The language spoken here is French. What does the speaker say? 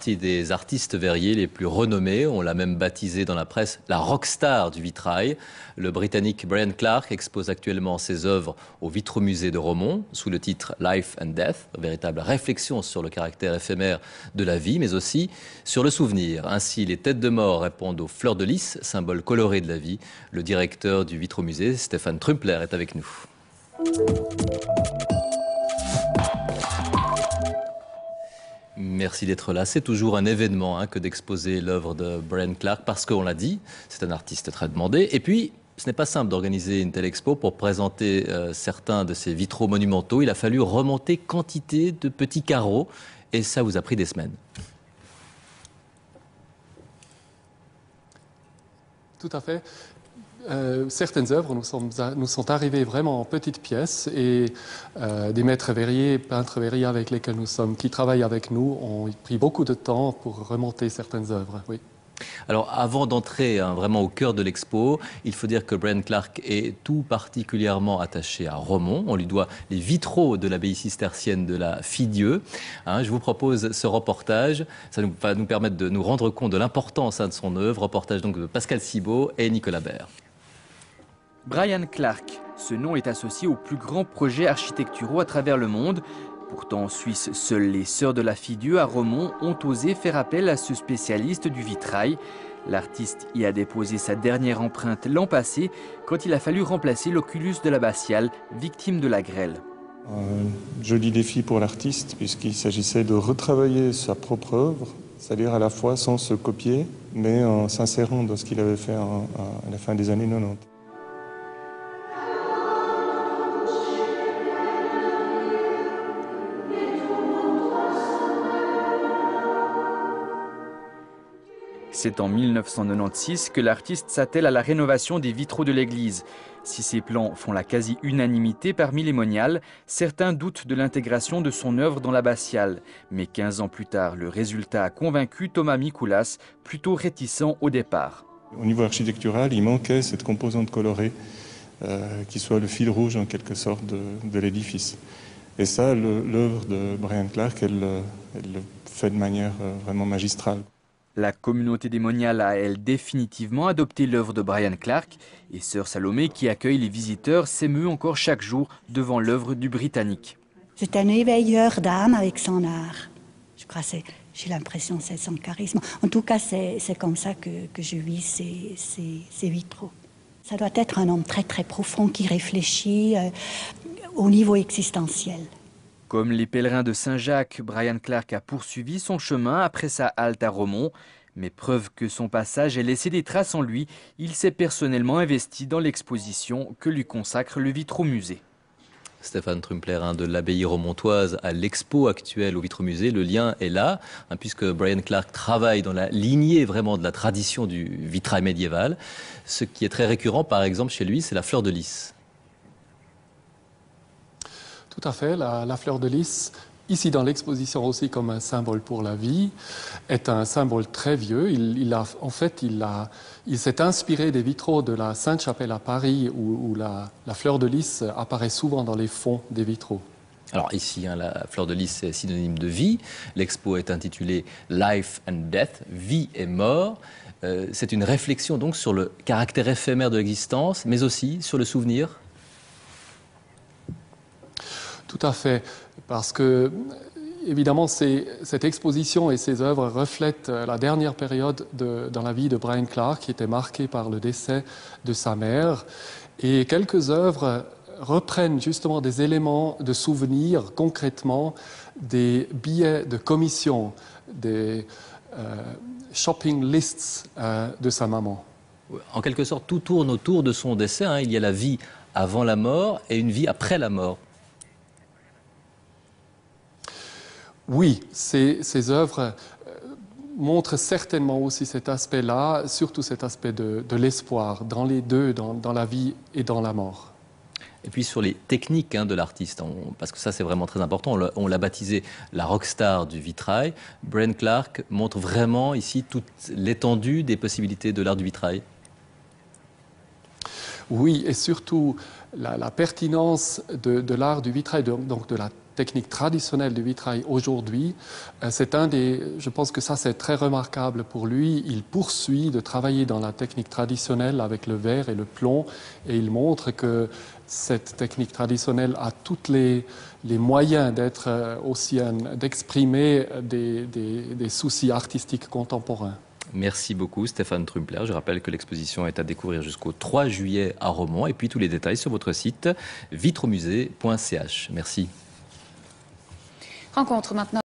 partie des artistes verriers les plus renommés. On l'a même baptisé dans la presse la rockstar du vitrail. Le Britannique Brian Clark expose actuellement ses œuvres au Vitromusée de Romont sous le titre Life and Death, véritable réflexion sur le caractère éphémère de la vie, mais aussi sur le souvenir. Ainsi, les têtes de mort répondent aux fleurs de lys, symbole coloré de la vie. Le directeur du Vitromusée, Stéphane Trumpler, est avec nous. Merci d'être là. C'est toujours un événement que d'exposer l'œuvre de Brian Clark parce qu'on l'a dit, c'est un artiste très demandé. Et puis, ce n'est pas simple d'organiser une telle expo pour présenter certains de ces vitraux monumentaux. Il a fallu remonter quantité de petits carreaux et ça vous a pris des semaines. Tout à fait. Certaines œuvres nous sont arrivées vraiment en petites pièces et des maîtres verriers, peintres verriers avec lesquels qui travaillent avec nous ont pris beaucoup de temps pour remonter certaines œuvres. Oui. Alors avant d'entrer vraiment au cœur de l'expo, il faut dire que Brian Clark est tout particulièrement attaché à Romont. On lui doit les vitraux de l'abbaye cistercienne de la Fille-Dieu. Je vous propose ce reportage. Ça va nous permettre de nous rendre compte de l'importance de son œuvre. Reportage donc de Pascal Cibaud et Nicolas Baird. Brian Clark, ce nom est associé aux plus grands projets architecturaux à travers le monde. Pourtant en Suisse, seules les Sœurs de la Fille-Dieu à Romont ont osé faire appel à ce spécialiste du vitrail. L'artiste y a déposé sa dernière empreinte l'an passé quand il a fallu remplacer l'oculus de l'abbatiale, victime de la grêle. Un joli défi pour l'artiste puisqu'il s'agissait de retravailler sa propre œuvre, c'est-à-dire à la fois sans se copier, mais en s'insérant dans ce qu'il avait fait à la fin des années 90. C'est en 1996 que l'artiste s'attelle à la rénovation des vitraux de l'église. Si ces plans font la quasi-unanimité parmi les moniales, certains doutent de l'intégration de son œuvre dans l'abbatiale. Mais 15 ans plus tard, le résultat a convaincu Thomas Mikoulas, plutôt réticent au départ. Au niveau architectural, il manquait cette composante colorée qui soit le fil rouge en quelque sorte de l'édifice. Et ça, l'œuvre de Brian Clark, elle le fait de manière vraiment magistrale. La communauté des moniales a, elle, définitivement adopté l'œuvre de Brian Clark et Sœur Salomé, qui accueille les visiteurs, s'émeut encore chaque jour devant l'œuvre du Britannique. C'est un éveilleur d'âme avec son art. Je crois j'ai l'impression que c'est son charisme. En tout cas, c'est comme ça que je vis ces vitraux. Ça doit être un homme très très profond qui réfléchit au niveau existentiel. Comme les pèlerins de Saint-Jacques, Brian Clark a poursuivi son chemin après sa halte à Romont. Mais preuve que son passage ait laissé des traces en lui, il s'est personnellement investi dans l'exposition que lui consacre le Vitromusée. Stéphane Trumpler, de l'abbaye romontoise à l'expo actuelle au Vitromusée, le lien est là, puisque Brian Clark travaille dans la lignée vraiment de la tradition du vitrail médiéval. Ce qui est très récurrent, par exemple, chez lui, c'est la fleur de lys. Tout à fait. La fleur de lys, ici dans l'exposition aussi comme un symbole pour la vie, est un symbole très vieux. Il s'est inspiré des vitraux de la Sainte-Chapelle à Paris où la fleur de lys apparaît souvent dans les fonds des vitraux. Alors ici, la fleur de lys est synonyme de vie. L'expo est intitulée Life and Death, vie et mort. C'est une réflexion donc sur le caractère éphémère de l'existence, mais aussi sur le souvenir. Tout à fait, parce que, évidemment, cette exposition et ces œuvres reflètent la dernière période dans la vie de Brian Clark, qui était marquée par le décès de sa mère. Et quelques œuvres reprennent justement des éléments de souvenirs, concrètement, des billets de commission, des shopping lists de sa maman. En quelque sorte, tout tourne autour de son décès. Il y a la vie avant la mort et une vie après la mort. Oui, ces œuvres montrent certainement aussi cet aspect-là, surtout cet aspect de l'espoir, dans les deux, dans la vie et dans la mort. Et puis sur les techniques de l'artiste, parce que ça c'est vraiment très important, on l'a baptisé la rockstar du vitrail. Brian Clark montre vraiment ici toute l'étendue des possibilités de l'art du vitrail. Oui, et surtout la pertinence de l'art du vitrail, donc de la techniques traditionnelles du vitrail aujourd'hui. Je pense que ça c'est très remarquable pour lui. Il poursuit de travailler dans la technique traditionnelle avec le verre et le plomb et il montre que cette technique traditionnelle a tous les moyens d'exprimer des soucis artistiques contemporains. Merci beaucoup Stéphane Trumpler. Je rappelle que l'exposition est à découvrir jusqu'au 3 juillet à Romont et puis tous les détails sur votre site vitremusée.ch. Merci. Rencontre maintenant.